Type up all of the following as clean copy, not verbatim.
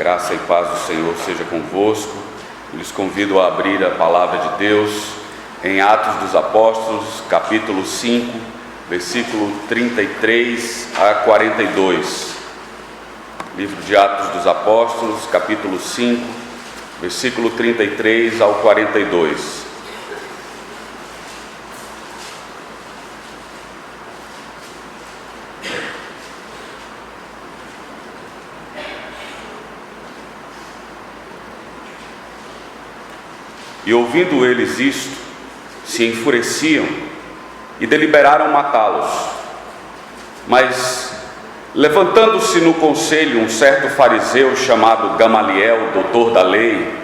Graça e paz do Senhor seja convosco. Lhes convido a abrir a palavra de Deus em Atos dos Apóstolos, capítulo 5, versículo 33 a 42. Livro de Atos dos Apóstolos, capítulo 5, versículo 33 ao 42. E ouvindo eles isto, se enfureciam e deliberaram matá-los. Mas, levantando-se no conselho um certo fariseu chamado Gamaliel, doutor da lei,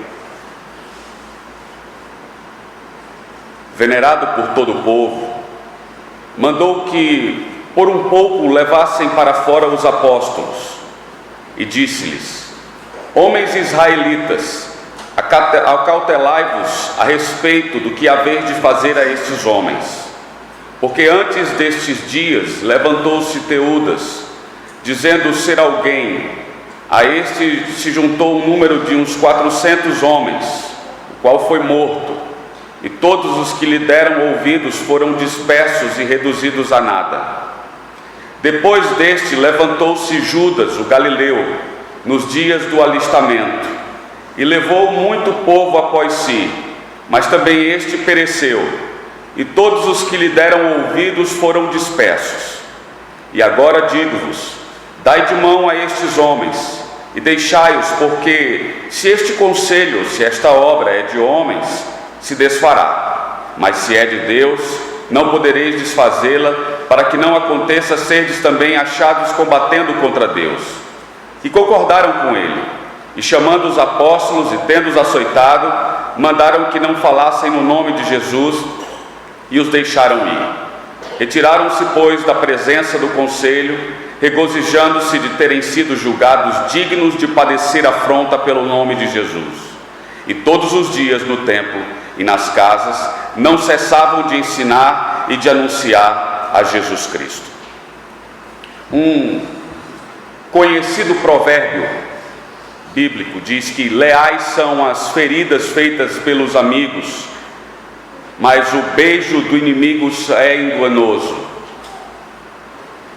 venerado por todo o povo, mandou que por um pouco levassem para fora os apóstolos e disse-lhes: homens israelitas, acautelai-vos a respeito do que haver de fazer a estes homens, porque antes destes dias levantou-se Teudas, dizendo ser alguém. A este se juntou um número de uns 400 homens, o qual foi morto, e todos os que lhe deram ouvidos foram dispersos e reduzidos a nada. Depois deste levantou-se Judas, o Galileu, nos dias do alistamento, e levou muito povo após si, mas também este pereceu, e todos os que lhe deram ouvidos foram dispersos. E agora digo-vos: dai de mão a estes homens, e deixai-os, porque se este conselho, se esta obra é de homens, se desfará, mas se é de Deus, não podereis desfazê-la, para que não aconteça serdes também achados combatendo contra Deus. E concordaram com ele, e chamando os apóstolos e tendo-os açoitado, mandaram que não falassem no nome de Jesus, e os deixaram ir. Retiraram-se, pois, da presença do conselho, regozijando-se de terem sido julgados dignos de padecer afronta pelo nome de Jesus. E todos os dias no templo e nas casas não cessavam de ensinar e de anunciar a Jesus Cristo. Um conhecido provérbio bíblico diz que leais são as feridas feitas pelos amigos, mas o beijo do inimigo é enganoso.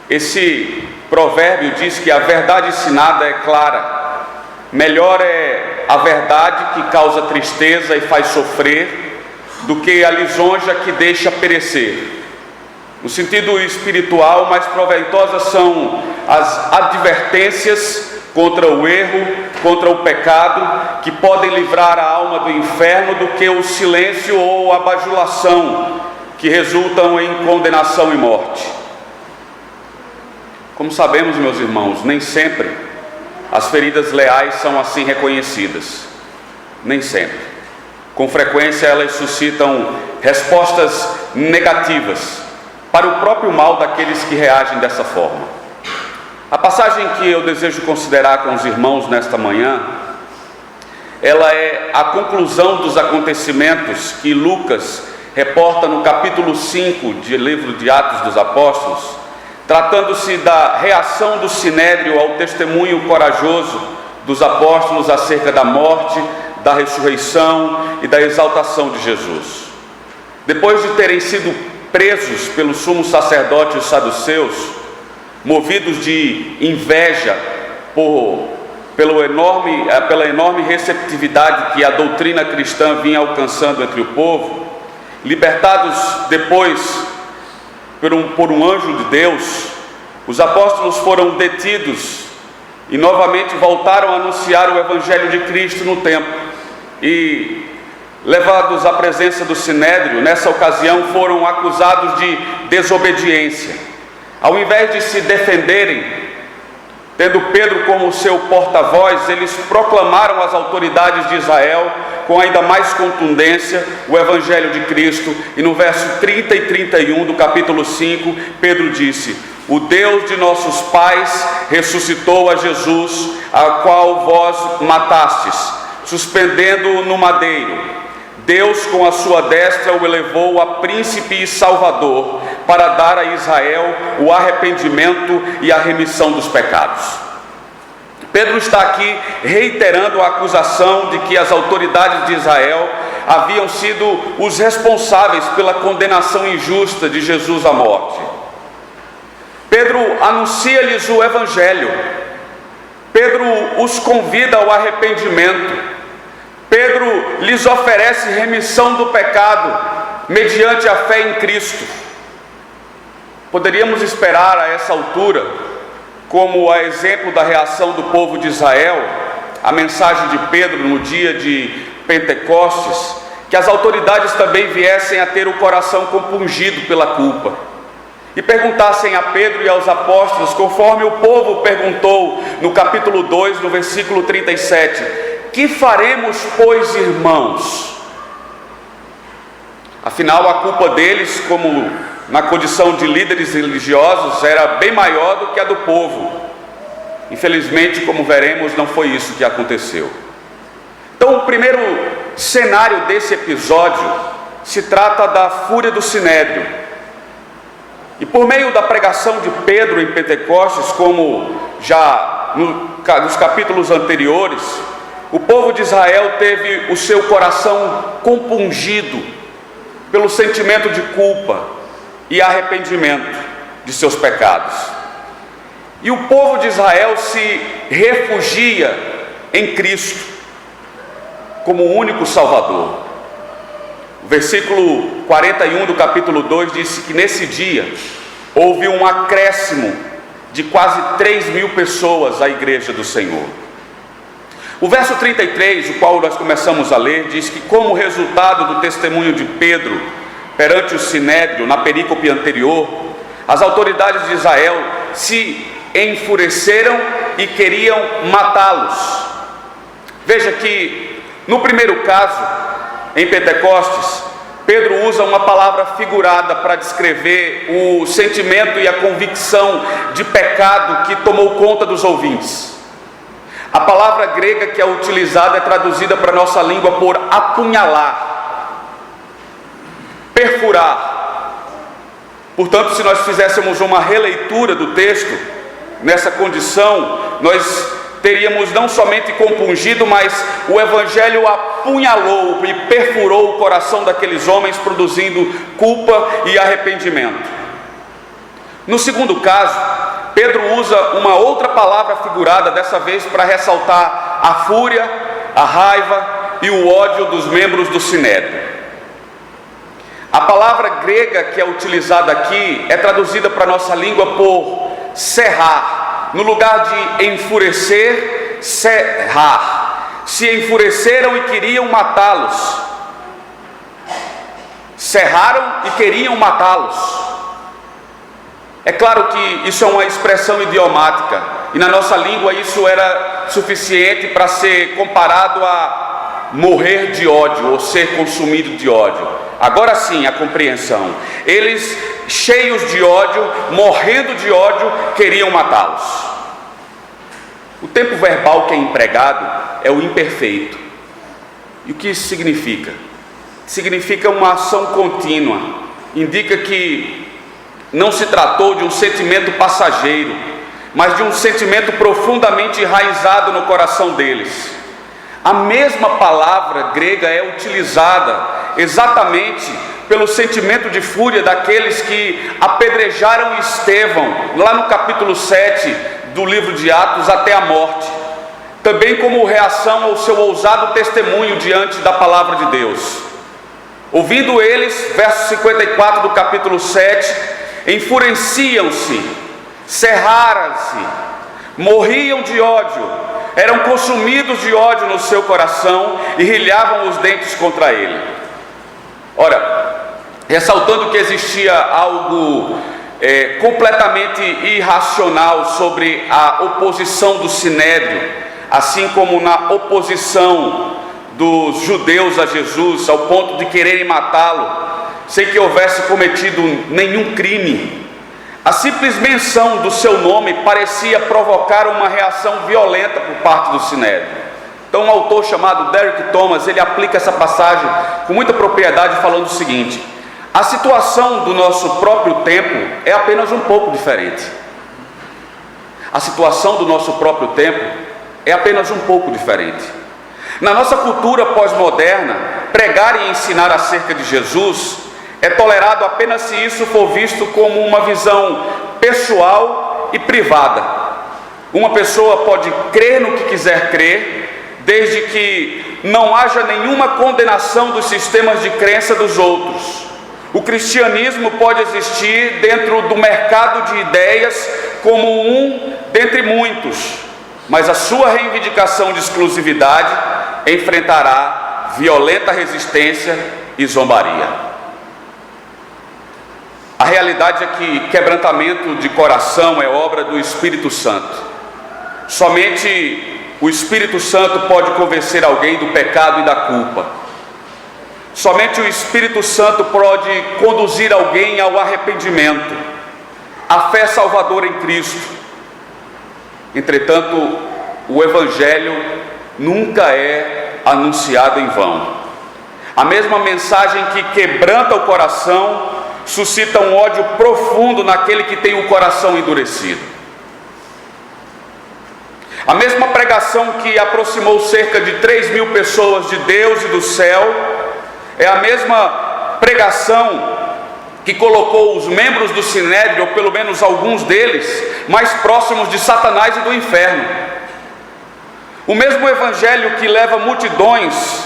Esse provérbio diz que a verdade ensinada é clara. Melhor é a verdade que causa tristeza e faz sofrer, do que a lisonja que deixa perecer. No sentido espiritual, mais proveitosas são as advertências contra o erro, contra o pecado, que podem livrar a alma do inferno, do que o silêncio ou a bajulação, que resultam em condenação e morte. Como sabemos, meus irmãos, nem sempre as feridas leais são assim reconhecidas. Nem sempre. Com frequência elas suscitam respostas negativas para o próprio mal daqueles que reagem dessa forma. A passagem que eu desejo considerar com os irmãos nesta manhã, ela é a conclusão dos acontecimentos que Lucas reporta no capítulo 5 do livro de Atos dos Apóstolos, tratando-se da reação do Sinédrio ao testemunho corajoso dos apóstolos acerca da morte, da ressurreição e da exaltação de Jesus. Depois de terem sido presos pelo sumo sacerdote e os saduceus, movidos de inveja pela enorme receptividade que a doutrina cristã vinha alcançando entre o povo, libertados depois por um anjo de Deus, os apóstolos foram detidos e novamente voltaram a anunciar o Evangelho de Cristo no templo. E, levados à presença do Sinédrio, nessa ocasião foram acusados de desobediência. Ao invés de se defenderem, tendo Pedro como seu porta-voz, eles proclamaram às autoridades de Israel, com ainda mais contundência, o Evangelho de Cristo. E no verso 30 e 31 do capítulo 5, Pedro disse: o Deus de nossos pais ressuscitou a Jesus, a qual vós matastes, suspendendo-o no madeiro. Deus com a sua destra o elevou a príncipe e salvador, para dar a Israel o arrependimento e a remissão dos pecados. Pedro está aqui reiterando a acusação de que as autoridades de Israel haviam sido os responsáveis pela condenação injusta de Jesus à morte. Pedro anuncia-lhes o Evangelho. Pedro os convida ao arrependimento. Pedro lhes oferece remissão do pecado mediante a fé em Cristo. Poderíamos esperar a essa altura, como a exemplo da reação do povo de Israel, a mensagem de Pedro no dia de Pentecostes, que as autoridades também viessem a ter o coração compungido pela culpa e perguntassem a Pedro e aos apóstolos, conforme o povo perguntou no capítulo 2, no versículo 37, que faremos, pois, irmãos? Afinal, a culpa deles, como na condição de líderes religiosos, era bem maior do que a do povo. Infelizmente, como veremos, não foi isso que aconteceu. Então, o primeiro cenário desse episódio se trata da fúria do Sinédrio. E por meio da pregação de Pedro em Pentecostes, como já nos capítulos anteriores, o povo de Israel teve o seu coração compungido pelo sentimento de culpa e arrependimento de seus pecados. E o povo de Israel se refugia em Cristo como o único Salvador. O versículo 41 do capítulo 2 diz que nesse dia houve um acréscimo de quase 3.000 pessoas à igreja do Senhor. O verso 33, o qual nós começamos a ler, diz que como resultado do testemunho de Pedro perante o Sinédrio, na perícope anterior, as autoridades de Israel se enfureceram e queriam matá-los. Veja que no primeiro caso, em Pentecostes, Pedro usa uma palavra figurada para descrever o sentimento e a convicção de pecado que tomou conta dos ouvintes. A palavra grega que é utilizada é traduzida para a nossa língua por apunhalar, perfurar. Portanto, se nós fizéssemos uma releitura do texto, nessa condição, nós teríamos não somente compungido, mas o Evangelho apunhalou e perfurou o coração daqueles homens, produzindo culpa e arrependimento. No segundo caso, Pedro usa uma outra palavra figurada, dessa vez para ressaltar a fúria, a raiva e o ódio dos membros do Sinédrio. A palavra grega que é utilizada aqui é traduzida para a nossa língua por serrar. No lugar de enfurecer, serrar. Se enfureceram e queriam matá-los. Serraram e queriam matá-los. É claro que isso é uma expressão idiomática, e na nossa língua isso era suficiente para ser comparado a morrer de ódio ou ser consumido de ódio. Agora sim a compreensão. Eles, cheios de ódio, morrendo de ódio, queriam matá-los. O tempo verbal que é empregado é o imperfeito. E o que isso significa? Significa uma ação contínua. Indica que não se tratou de um sentimento passageiro, mas de um sentimento profundamente enraizado no coração deles. A mesma palavra grega é utilizada exatamente pelo sentimento de fúria daqueles que apedrejaram Estevão, lá no capítulo 7 do livro de Atos, até a morte. Também como reação ao seu ousado testemunho diante da palavra de Deus. Ouvindo eles, verso 54 do capítulo 7, enfureciam-se, serraram-se, morriam de ódio, eram consumidos de ódio no seu coração e rilhavam os dentes contra ele. Ora, ressaltando que existia algo completamente irracional sobre a oposição do Sinédrio, assim como na oposição dos judeus a Jesus, ao ponto de quererem matá-lo, sem que houvesse cometido nenhum crime. A simples menção do seu nome parecia provocar uma reação violenta por parte do Sinédrio. Então um autor chamado Derek Thomas, ele aplica essa passagem com muita propriedade, falando o seguinte: a situação do nosso próprio tempo é apenas um pouco diferente. A situação do nosso próprio tempo é apenas um pouco diferente. Na nossa cultura pós-moderna, pregar e ensinar acerca de Jesus é tolerado apenas se isso for visto como uma visão pessoal e privada. Uma pessoa pode crer no que quiser crer, desde que não haja nenhuma condenação dos sistemas de crença dos outros. O cristianismo pode existir dentro do mercado de ideias como um dentre muitos, mas a sua reivindicação de exclusividade enfrentará violenta resistência e zombaria. A realidade é que quebrantamento de coração é obra do Espírito Santo. Somente o Espírito Santo pode convencer alguém do pecado e da culpa. Somente o Espírito Santo pode conduzir alguém ao arrependimento, à fé salvadora em Cristo. Entretanto, o Evangelho nunca é anunciado em vão. A mesma mensagem que quebranta o coração suscita um ódio profundo naquele que tem o coração endurecido. A mesma pregação que aproximou cerca de 3.000 pessoas de Deus e do céu é a mesma pregação que colocou os membros do Sinédrio, ou pelo menos alguns deles, mais próximos de Satanás e do inferno. O mesmo evangelho que leva multidões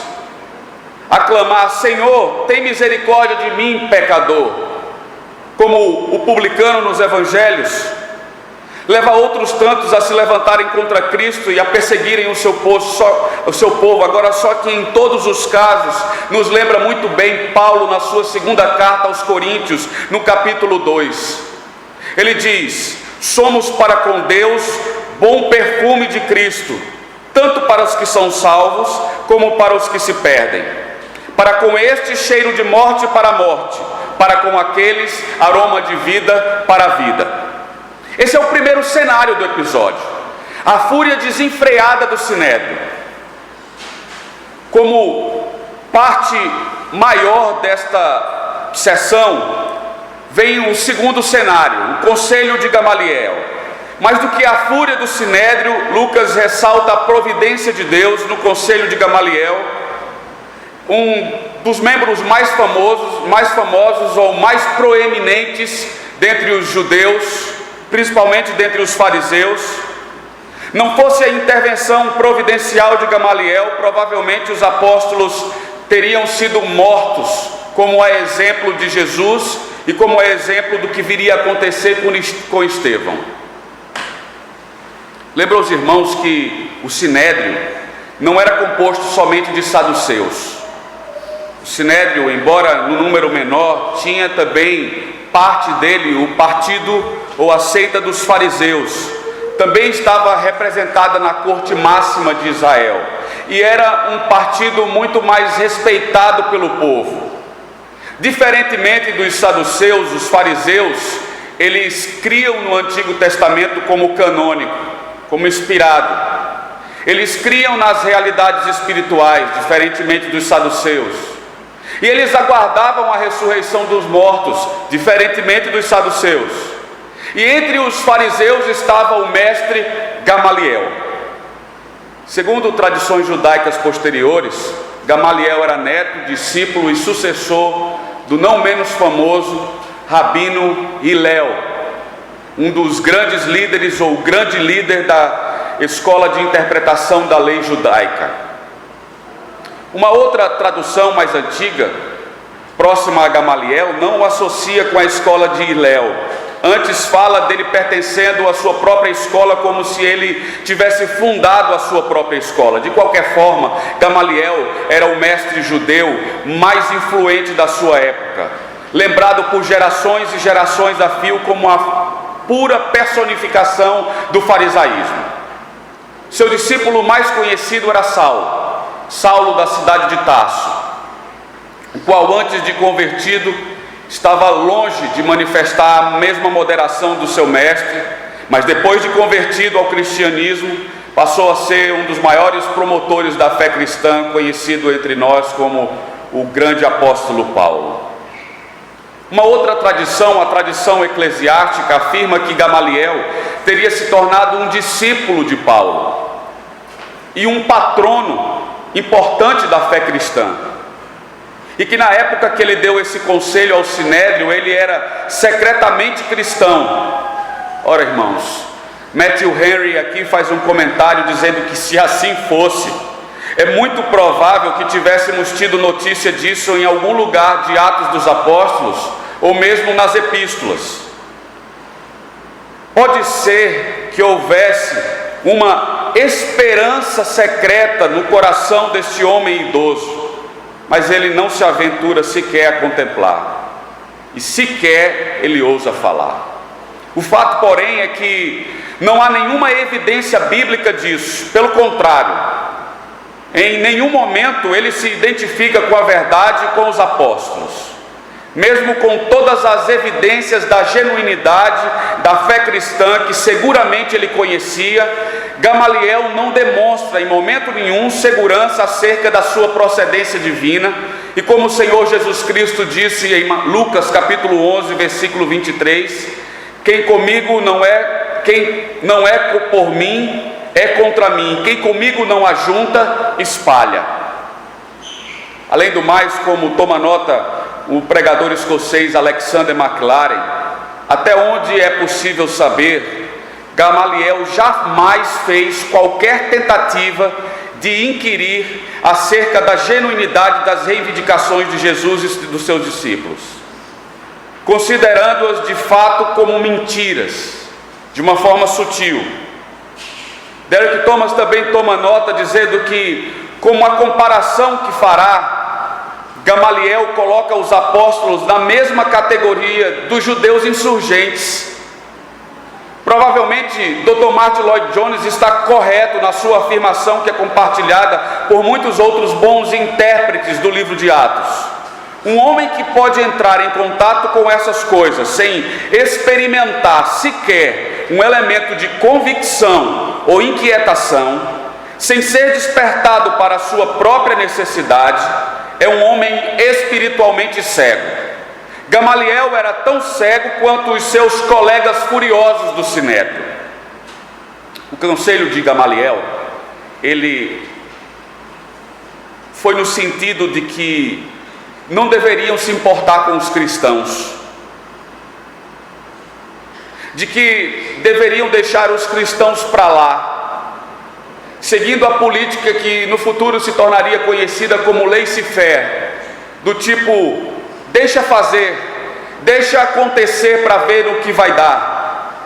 a clamar: Senhor, tem misericórdia de mim, pecador, como o publicano nos evangelhos, leva outros tantos a se levantarem contra Cristo e a perseguirem o seu povo. Agora, só que em todos os casos, nos lembra muito bem Paulo na sua segunda carta aos Coríntios, no capítulo 2. Ele diz: somos para com Deus bom perfume de Cristo, tanto para os que são salvos, como para os que se perdem. Para com este cheiro de morte para a morte, para com aqueles aroma de vida para a vida. Esse é o primeiro cenário do episódio, a fúria desenfreada do Sinédrio. Como parte maior desta sessão, vem um segundo cenário, o conselho de Gamaliel. Mais do que a fúria do Sinédrio, Lucas ressalta a providência de Deus no conselho de Gamaliel, um dos membros mais famosos ou mais proeminentes dentre os judeus, principalmente dentre os fariseus. Não fosse a intervenção providencial de Gamaliel, provavelmente os apóstolos teriam sido mortos, como é exemplo de Jesus e como é exemplo do que viria a acontecer com Estevão. Lembram os irmãos que o Sinédrio não era composto somente de saduceus. O Sinédrio, embora no número menor, tinha também parte dele, o partido ou a seita dos fariseus. Também estava representada na corte máxima de Israel, e era um partido muito mais respeitado pelo povo. Diferentemente dos saduceus, os fariseus, eles criam no Antigo Testamento como canônico, como inspirado. Eles criam nas realidades espirituais, diferentemente dos saduceus. E eles aguardavam a ressurreição dos mortos, diferentemente dos saduceus. E entre os fariseus estava o mestre Gamaliel. Segundo tradições judaicas posteriores, Gamaliel era neto, discípulo e sucessor do não menos famoso Rabino Hillel, um dos grandes líderes ou grande líder da escola de interpretação da lei judaica. Uma outra tradução mais antiga, próxima a Gamaliel, não o associa com a escola de Hillel. Antes fala dele pertencendo à sua própria escola, como se ele tivesse fundado a sua própria escola. De qualquer forma, Gamaliel era o mestre judeu mais influente da sua época, lembrado por gerações e gerações a fio como a pura personificação do farisaísmo. Seu discípulo mais conhecido era Saulo da cidade de Tarso, o qual antes de convertido estava longe de manifestar a mesma moderação do seu mestre, mas depois de convertido ao cristianismo, passou a ser um dos maiores promotores da fé cristã, conhecido entre nós como o grande apóstolo Paulo. Uma outra tradição, a tradição eclesiástica, afirma que Gamaliel teria se tornado um discípulo de Paulo. e um patrono importante da fé cristã. E que na época que ele deu esse conselho ao Sinédrio, ele era secretamente cristão. Ora, irmãos, Matthew Henry aqui faz um comentário dizendo que se assim fosse, é muito provável que tivéssemos tido notícia disso em algum lugar de Atos dos Apóstolos, ou mesmo nas epístolas. Pode ser que houvesse uma esperança secreta no coração deste homem idoso, mas ele não se aventura sequer a contemplar, e sequer ele ousa falar. O fato, porém, é que não há nenhuma evidência bíblica disso. Pelo contrário, em nenhum momento ele se identifica com a verdade e com os apóstolos. Mesmo com todas as evidências da genuinidade da fé cristã que seguramente ele conhecia, Gamaliel não demonstra em momento nenhum segurança acerca da sua procedência divina. E como o Senhor Jesus Cristo disse em Lucas capítulo 11, versículo 23, quem não é por mim, é contra mim. Quem comigo não ajunta, espalha. Além do mais, como toma nota o pregador escocês Alexander MacLaren, até onde é possível saber, Gamaliel jamais fez qualquer tentativa de inquirir acerca da genuinidade das reivindicações de Jesus e dos seus discípulos, considerando-as de fato como mentiras, de uma forma sutil. Derek Thomas também toma nota dizendo que, como a comparação que fará, Gamaliel coloca os apóstolos na mesma categoria dos judeus insurgentes. Provavelmente Dr. Martin Lloyd Jones está correto na sua afirmação, que é compartilhada por muitos outros bons intérpretes do livro de Atos. Um homem que pode entrar em contato com essas coisas sem experimentar sequer um elemento de convicção ou inquietação, sem ser despertado para a sua própria necessidade, é um homem espiritualmente cego. Gamaliel era tão cego quanto os seus colegas furiosos do Sinédrio. O conselho de Gamaliel, ele foi no sentido de que não deveriam se importar com os cristãos, de que deveriam deixar os cristãos para lá, seguindo a política que no futuro se tornaria conhecida como laissez-faire, do tipo, deixa fazer, deixa acontecer para ver o que vai dar.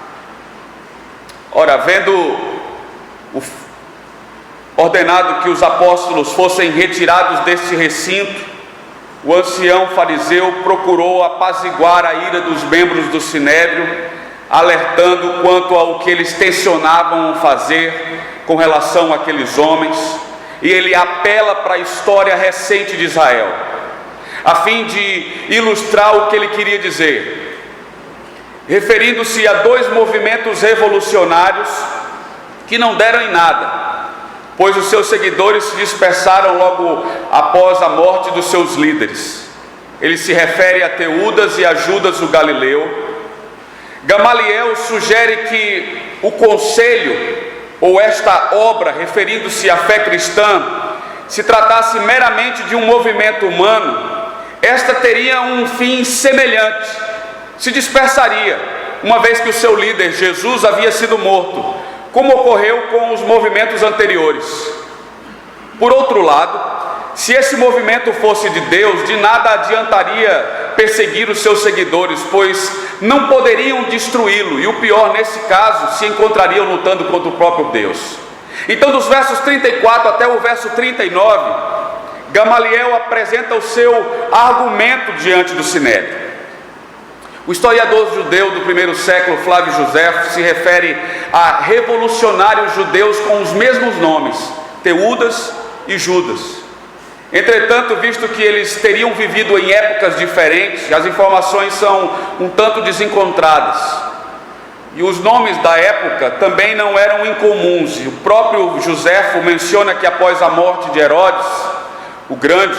Ora, vendo ordenado que os apóstolos fossem retirados deste recinto, o ancião fariseu procurou apaziguar a ira dos membros do Sinédrio, alertando quanto ao que eles tensionavam fazer com relação àqueles homens, e ele apela para a história recente de Israel, a fim de ilustrar o que ele queria dizer, referindo-se a dois movimentos revolucionários que não deram em nada, pois os seus seguidores se dispersaram logo após a morte dos seus líderes. Ele se refere a Teudas e a Judas o Galileu. Gamaliel sugere que o conselho, ou esta obra, referindo-se à fé cristã, se tratasse meramente de um movimento humano, esta teria um fim semelhante, se dispersaria, uma vez que o seu líder, Jesus, havia sido morto, como ocorreu com os movimentos anteriores. Por outro lado, se esse movimento fosse de Deus, de nada adiantaria perseguir os seus seguidores, pois não poderiam destruí-lo, e o pior, nesse caso, se encontrariam lutando contra o próprio Deus. Então, dos versos 34 até o verso 39, Gamaliel apresenta o seu argumento diante do Sinédrio. O historiador judeu do primeiro século, Flávio Josefo, se refere a revolucionários judeus com os mesmos nomes, Teudas e Judas. Entretanto, visto que eles teriam vivido em épocas diferentes, as informações são um tanto desencontradas. E os nomes da época também não eram incomuns. O próprio Josefo menciona que após a morte de Herodes, o Grande,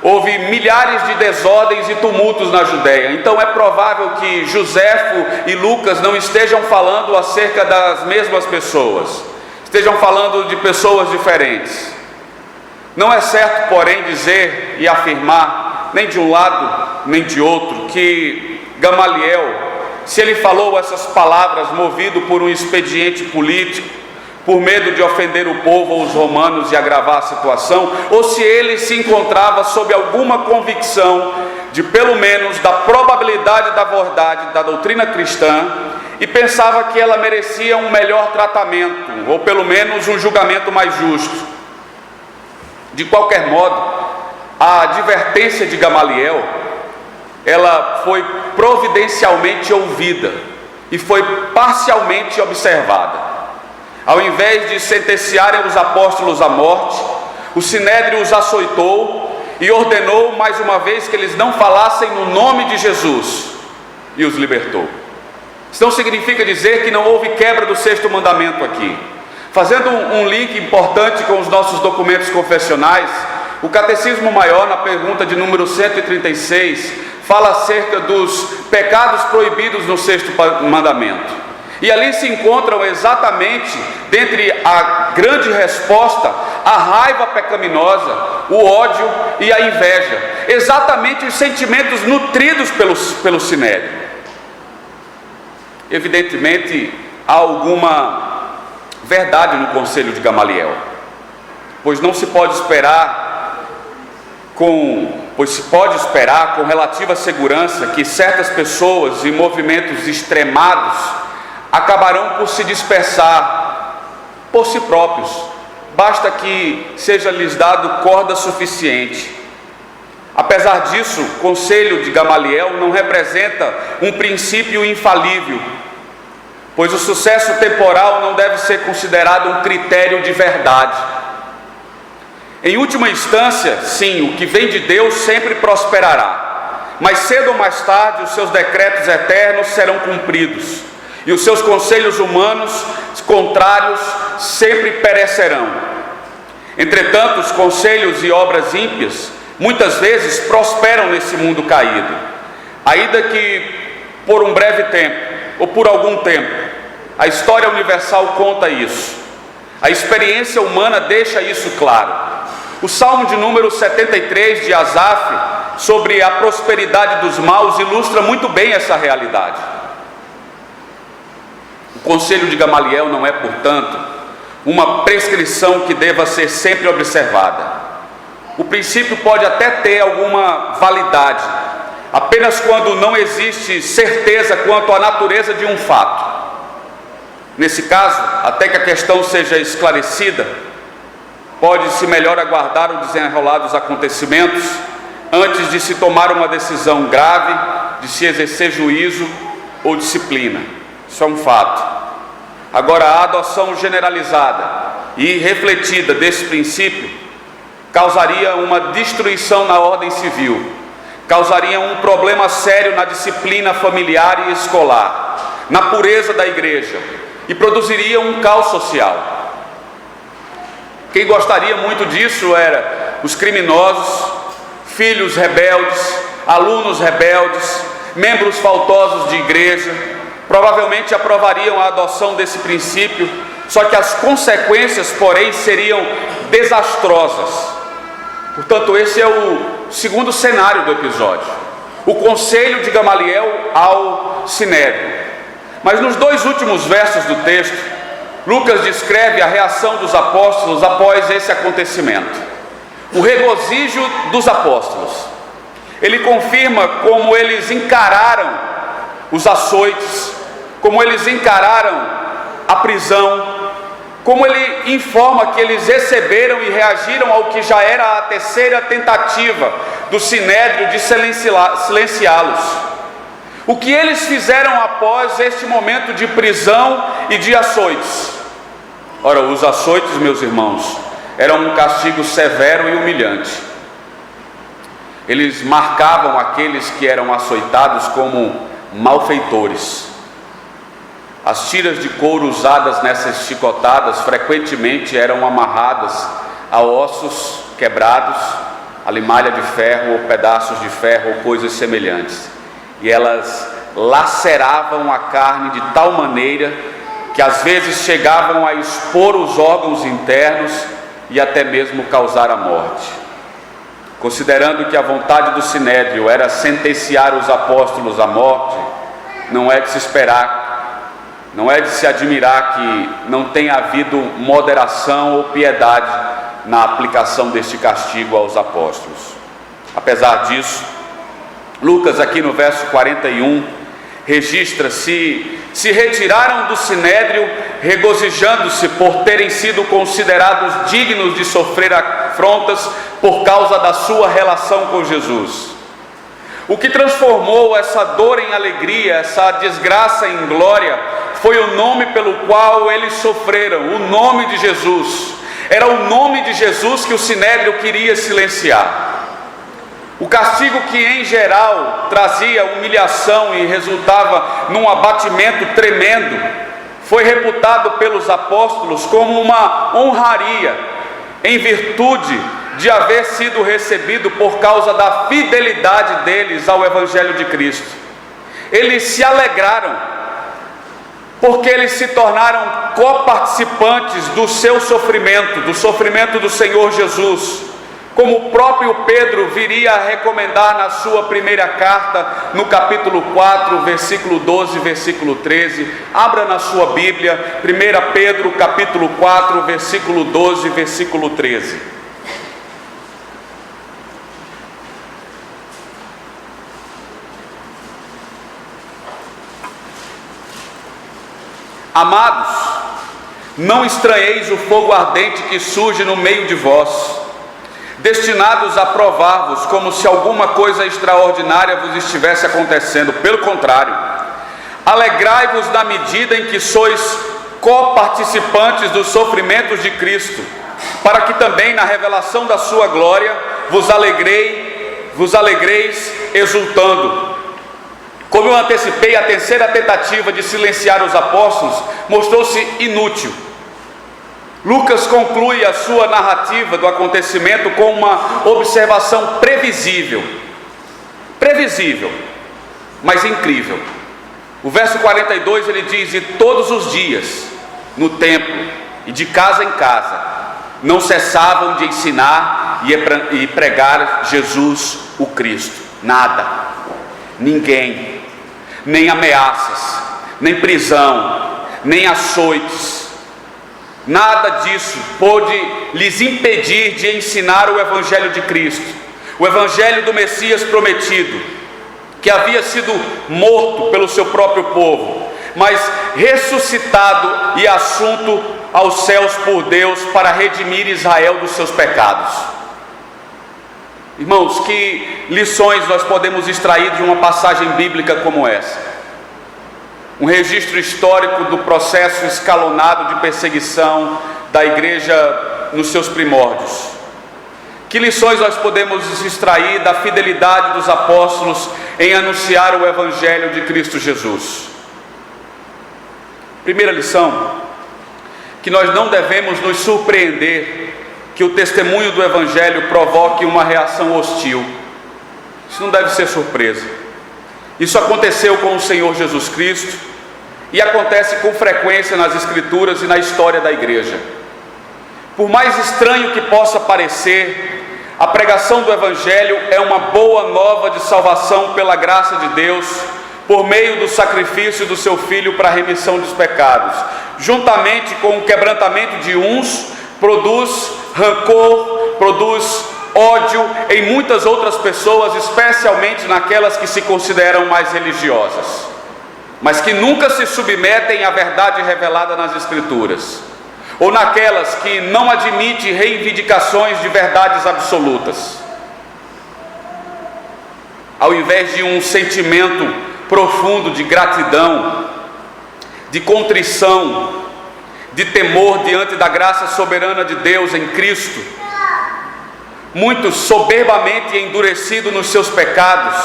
houve milhares de desordens e tumultos na Judéia. Então é provável que Josefo e Lucas não estejam falando acerca das mesmas pessoas. estejam falando de pessoas diferentes. Não é certo, porém, dizer e afirmar, nem de um lado nem de outro, que Gamaliel, se ele falou essas palavras movido por um expediente político, por medo de ofender o povo ou os romanos e agravar a situação, ou se ele se encontrava sob alguma convicção de pelo menos da probabilidade da verdade da doutrina cristã e pensava que ela merecia um melhor tratamento, ou pelo menos um julgamento mais justo. De qualquer modo, a advertência de Gamaliel, ela foi providencialmente ouvida e foi parcialmente observada. Ao invés de sentenciarem os apóstolos à morte, o Sinédrio os açoitou e ordenou mais uma vez que eles não falassem no nome de Jesus e os libertou. Isso não significa dizer que não houve quebra do sexto mandamento aqui. Fazendo um link importante com os nossos documentos confessionais, o Catecismo Maior, na pergunta de número 136, fala acerca dos pecados proibidos no sexto mandamento. E ali se encontram exatamente, dentre a grande resposta, a raiva pecaminosa, o ódio e a inveja. Exatamente os sentimentos nutridos pelo Sinédrio. Evidentemente, há alguma verdade no conselho de Gamaliel, pois se pode esperar com relativa segurança que certas pessoas e movimentos extremados acabarão por se dispersar por si próprios, basta que seja-lhes dado corda suficiente. Apesar disso, o conselho de Gamaliel não representa um princípio infalível, pois o sucesso temporal não deve ser considerado um critério de verdade. Em última instância, sim, o que vem de Deus sempre prosperará, mas cedo ou mais tarde os seus decretos eternos serão cumpridos, e os seus conselhos humanos contrários sempre perecerão. Entretanto, os conselhos e obras ímpias muitas vezes prosperam nesse mundo caído, ainda que por um breve tempo ou por algum tempo. A história universal conta isso. A experiência humana deixa isso claro. O Salmo de número 73 de Asaf, sobre a prosperidade dos maus, ilustra muito bem essa realidade. O conselho de Gamaliel não é, portanto, uma prescrição que deva ser sempre observada. O princípio pode até ter alguma validade, apenas quando não existe certeza quanto à natureza de um fato. Nesse caso, até que a questão seja esclarecida, pode-se melhor aguardar o desenrolar dos acontecimentos antes de se tomar uma decisão grave, de se exercer juízo ou disciplina. Isso é um fato. Agora, a adoção generalizada e refletida desse princípio causaria uma destruição na ordem civil, causaria um problema sério na disciplina familiar e escolar, na pureza da igreja, e produziria um caos social. Quem gostaria muito disso era os criminosos, filhos rebeldes, alunos rebeldes, membros faltosos de igreja. Provavelmente aprovariam a adoção desse princípio, só que as consequências, porém, seriam desastrosas. Portanto, esse é o segundo cenário do episódio, o conselho de Gamaliel ao Sinédrio. Mas nos dois últimos versos do texto, Lucas descreve a reação dos apóstolos após esse acontecimento, o regozijo dos apóstolos. Ele confirma como eles encararam os açoites, como eles encararam a prisão, como ele informa que eles receberam e reagiram ao que já era a terceira tentativa do Sinédrio de silenciá-los. O que eles fizeram após este momento de prisão e de açoites? Ora, os açoites, meus irmãos, eram um castigo severo e humilhante. Eles marcavam aqueles que eram açoitados como malfeitores. As tiras de couro usadas nessas chicotadas frequentemente eram amarradas a ossos quebrados, a limalha de ferro ou pedaços de ferro ou coisas semelhantes, e elas laceravam a carne de tal maneira que às vezes chegavam a expor os órgãos internos e até mesmo causar a morte. Considerando que a vontade do Sinédrio era sentenciar os apóstolos à morte, não é de se esperar, não é de se admirar que não tenha havido moderação ou piedade na aplicação deste castigo aos apóstolos. Apesar disso, Lucas aqui no verso 41 registra: se retiraram do Sinédrio, regozijando-se por terem sido considerados dignos de sofrer afrontas por causa da sua relação com Jesus. O que transformou essa dor em alegria, essa desgraça em glória, foi o nome pelo qual eles sofreram, o nome de Jesus. Era o nome de Jesus que o Sinédrio queria silenciar. O castigo que em geral trazia humilhação e resultava num abatimento tremendo, foi reputado pelos apóstolos como uma honraria, em virtude de haver sido recebido por causa da fidelidade deles ao Evangelho de Cristo. Eles se alegraram, porque eles se tornaram coparticipantes do seu sofrimento, do sofrimento do Senhor Jesus, como o próprio Pedro viria a recomendar na sua primeira carta, no capítulo 4, versículo 12, versículo 13. Abra na sua Bíblia, 1 Pedro, capítulo 4, versículo 12, versículo 13. Amados, não estranheis o fogo ardente que surge no meio de vós, destinados a provar-vos, como se alguma coisa extraordinária vos estivesse acontecendo. Pelo contrário, alegrai-vos na medida em que sois coparticipantes dos sofrimentos de Cristo, para que também na revelação da sua glória vos alegreis exultando. Como eu antecipei, a terceira tentativa de silenciar os apóstolos mostrou-se inútil. Lucas conclui a sua narrativa do acontecimento com uma observação previsível, mas incrível. O verso 42 ele diz: e todos os dias, no templo e de casa em casa, não cessavam de ensinar e pregar Jesus o Cristo. Nada, ninguém, nem ameaças, nem prisão, nem açoites, nada disso pôde lhes impedir de ensinar o Evangelho de Cristo, o Evangelho do Messias prometido, que havia sido morto pelo seu próprio povo, mas ressuscitado e assunto aos céus por Deus para redimir Israel dos seus pecados. Irmãos, que lições nós podemos extrair de uma passagem bíblica como essa? Um registro histórico do processo escalonado de perseguição da igreja nos seus primórdios. Que lições nós podemos extrair da fidelidade dos apóstolos em anunciar o Evangelho de Cristo Jesus? Primeira lição: que nós não devemos nos surpreender que o testemunho do Evangelho provoque uma reação hostil. Isso não deve ser surpresa. Isso aconteceu com o Senhor Jesus Cristo e acontece com frequência nas Escrituras e na história da igreja. Por mais estranho que possa parecer, a pregação do Evangelho é uma boa nova de salvação pela graça de Deus, por meio do sacrifício do seu Filho para a remissão dos pecados. Juntamente com o quebrantamento de uns, produz rancor, produz ódio em muitas outras pessoas, especialmente naquelas que se consideram mais religiosas, mas que nunca se submetem à verdade revelada nas Escrituras, ou naquelas que não admitem reivindicações de verdades absolutas. Ao invés de um sentimento profundo de gratidão, de contrição, de temor diante da graça soberana de Deus em Cristo, muitos soberbamente endurecidos nos seus pecados,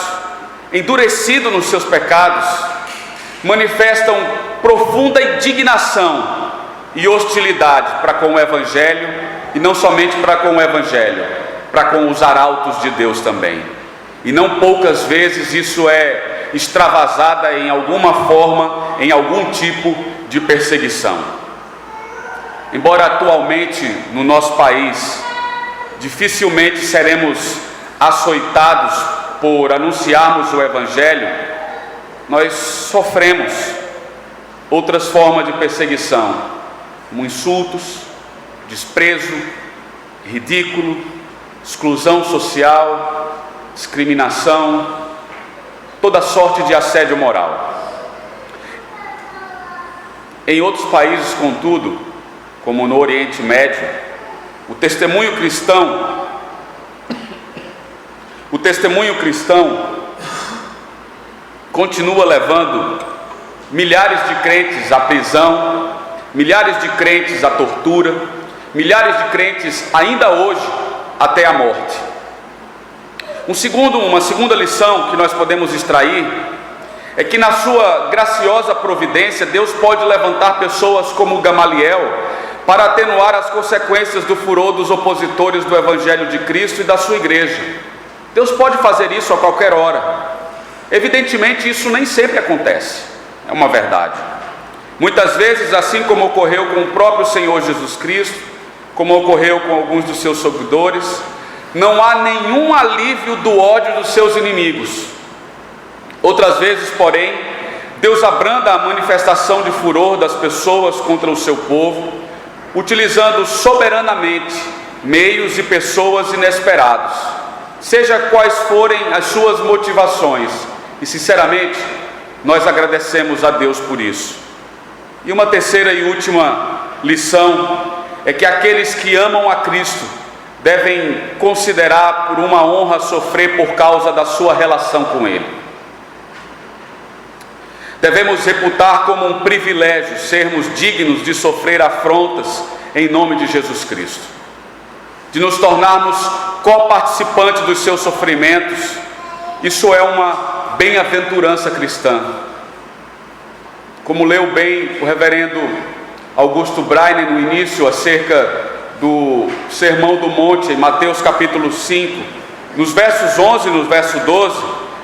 manifestam profunda indignação e hostilidade para com o Evangelho, e não somente para com o Evangelho, para com os arautos de Deus também. E não poucas vezes isso é extravasada em alguma forma, em algum tipo de perseguição. Embora atualmente no nosso país dificilmente seremos açoitados por anunciarmos o Evangelho, nós sofremos outras formas de perseguição, como insultos, desprezo, ridículo, exclusão social, discriminação, toda sorte de assédio moral. Em outros países, contudo, como no Oriente Médio, o testemunho cristão continua levando milhares de crentes à prisão, milhares de crentes à tortura, milhares de crentes ainda hoje até a morte. Uma segunda lição que nós podemos extrair é que na sua graciosa providência Deus pode levantar pessoas como Gamaliel para atenuar as consequências do furor dos opositores do Evangelho de Cristo e da sua igreja. Deus pode fazer isso a qualquer hora. Evidentemente isso nem sempre acontece, é uma verdade. Muitas vezes, assim como ocorreu com o próprio Senhor Jesus Cristo, como ocorreu com alguns dos seus seguidores, não há nenhum alívio do ódio dos seus inimigos. Outras vezes, porém, Deus abranda a manifestação de furor das pessoas contra o seu povo, utilizando soberanamente meios e pessoas inesperados, seja quais forem as suas motivações, e sinceramente, nós agradecemos a Deus por isso. E uma terceira e última lição é que aqueles que amam a Cristo devem considerar por uma honra sofrer por causa da sua relação com Ele. Devemos reputar como um privilégio sermos dignos de sofrer afrontas em nome de Jesus Cristo, de nos tornarmos coparticipantes dos seus sofrimentos. Isso é uma bem-aventurança cristã. Como leu bem o reverendo Augusto Brainer no início acerca do Sermão do Monte, em Mateus capítulo 5, nos versos 11 e no verso 12,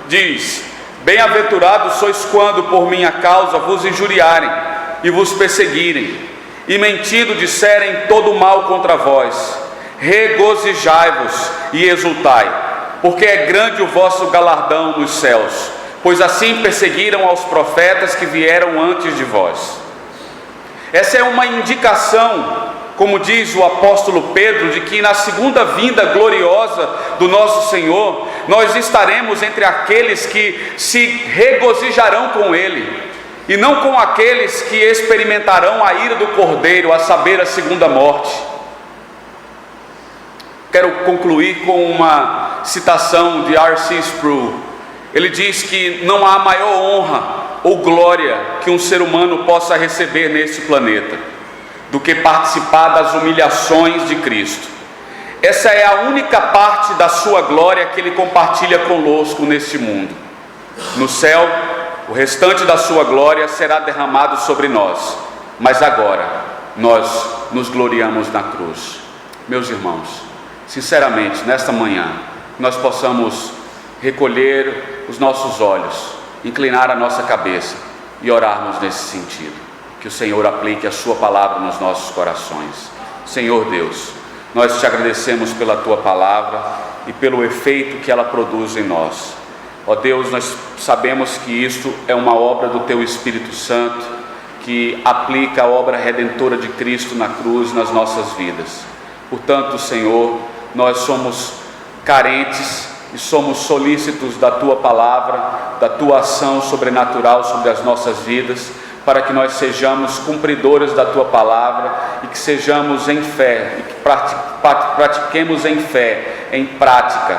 diz: bem-aventurados sois quando por minha causa vos injuriarem e vos perseguirem, e mentindo disserem todo mal contra vós. Regozijai-vos e exultai, porque é grande o vosso galardão nos céus, pois assim perseguiram aos profetas que vieram antes de vós. Essa é uma indicação, como diz o apóstolo Pedro, de que na segunda vinda gloriosa do nosso Senhor, nós estaremos entre aqueles que se regozijarão com Ele, e não com aqueles que experimentarão a ira do Cordeiro, a saber, a segunda morte. Quero concluir com uma citação de R.C. Sproul. Ele diz que não há maior honra ou glória que um ser humano possa receber neste planeta do que participar das humilhações de Cristo. Essa é a única parte da sua glória que Ele compartilha conosco neste mundo. No céu, o restante da sua glória será derramado sobre nós, mas agora nós nos gloriamos na cruz. Meus irmãos, sinceramente, nesta manhã, nós possamos recolher os nossos olhos, inclinar a nossa cabeça e orarmos nesse sentido. Que o Senhor aplique a sua palavra nos nossos corações. Senhor Deus, nós te agradecemos pela tua palavra e pelo efeito que ela produz em nós. Ó Deus, nós sabemos que isto é uma obra do teu Espírito Santo, que aplica a obra redentora de Cristo na cruz nas nossas vidas. Portanto, Senhor, nós somos carentes e somos solícitos da Tua palavra, da Tua ação sobrenatural sobre as nossas vidas, para que nós sejamos cumpridores da Tua palavra e que sejamos em fé, e que pratiquemos em fé, em prática,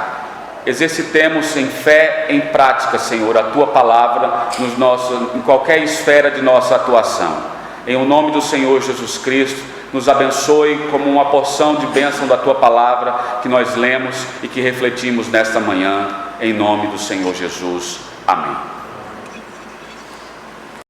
exercitemos em fé, em prática, Senhor, a Tua palavra em qualquer esfera de nossa atuação. Em o nome do Senhor Jesus Cristo, nos abençoe como uma porção de bênção da Tua palavra que nós lemos e que refletimos nesta manhã, em nome do Senhor Jesus. Amém.